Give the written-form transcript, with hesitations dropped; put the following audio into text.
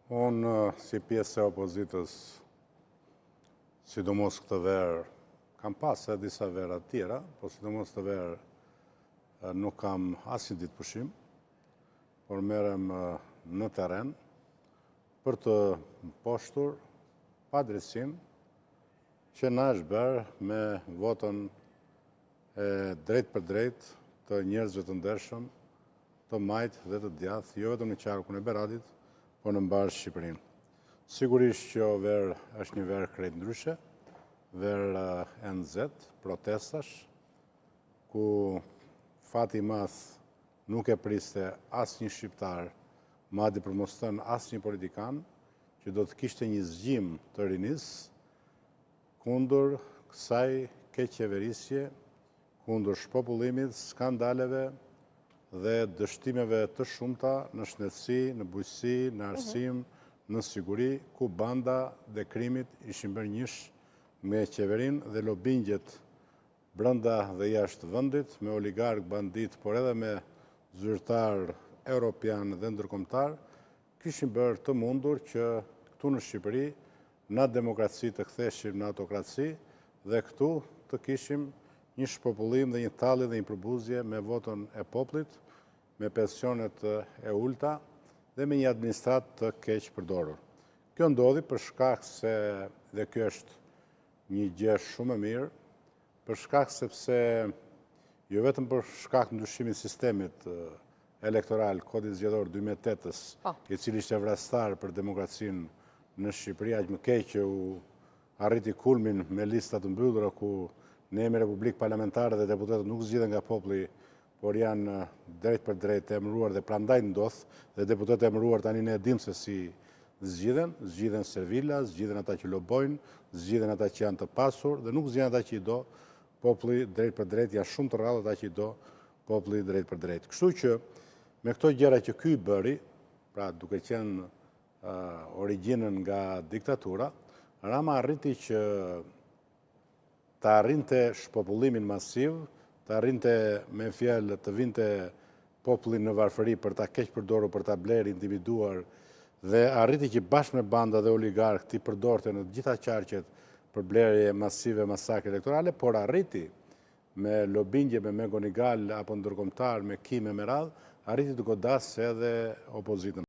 Unë, si pjesë e opozitës, sidomos këtë verë, kam pas e disa vera tjera, po sidomos këtë verë nuk kam asnjë ditë pushim, por merrem në terren për të mposhtur padrejtësinë që na është bërë me votën e drejt për drejt të njerëzve të ndershëm, të majtë dhe të djathtë, jo vetëm në qarkun e Beradit, po në mbarë Shqipërinë. Sigurisht që verë është një verë krejt ndryshe, verë e nxehtë, protestash, ku fati i madh nuk e priste asnjë shqiptar, madje për mos thënë asnjë politikan, që do të kishte një zgjim të rinisë kundër kësaj keqeverisje, kundër shpopullimit, skandaleve dhe dështimeve të shumta në shëndetësi, në bujqësi, në arsim, në siguri, ku banda dhe krimit ishin bërë njësh me qeverinë dhe lobingjet brenda dhe jashtë vendit, me oligark, bandit, por edhe me zyrtar europian dhe ndërkombëtar, kishin bërë të mundur që këtu në Shqipëri, na demokraci të ktheshim në autokraci dhe këtu të kishim një shpopullim dhe një talli dhe një përbuzje me votën e popullit, me pensionet e ulta dhe me një administratë të keq përdorur. Kjo ndodhi për shkak se, dhe kjo është një gjë shumë e mirë, për shkak sepse jo vetëm për shkak të ndryshimit sistemit elektoral, kodit zgjedhor 2008-s, i cili ishte vrastar për demokracinë në Shqipëri, aq më keq që u arriti kulmin me lista të mbyllura ku ne jemi republikë parlamentare dhe deputetët nuk zgjidhen nga populli, por janë drejt për drejt e emëruar dhe prandaj ndodh, dhe deputetët e emëruar tani ne e dimë se si zgjidhen servila, zgjidhen ata që lobojnë, zgjidhen ata që janë të pasur dhe nuk zgjidhen ata që i do populli drejt për drejt, janë shumë të rrallë ata që i do populli drejt për drejt. Kështu që me këto gjëra që ky i bëri, pra duke qenë origjinën nga diktatura, Rama arriti që të arrinte shpopullimin masiv, të arrinte me fjalë të vinte popullin në varfëri për ta keq përdorur, për ta blerë, intimiduar, dhe arriti që bashkë me banda dhe oligark ti përdorte në gjitha qarqet për blerje masive, masakre elektorale, por arriti me lobingje, me megonigal apo ndërkombëtar, me kime, me radhë, arriti të godasë edhe opozitën.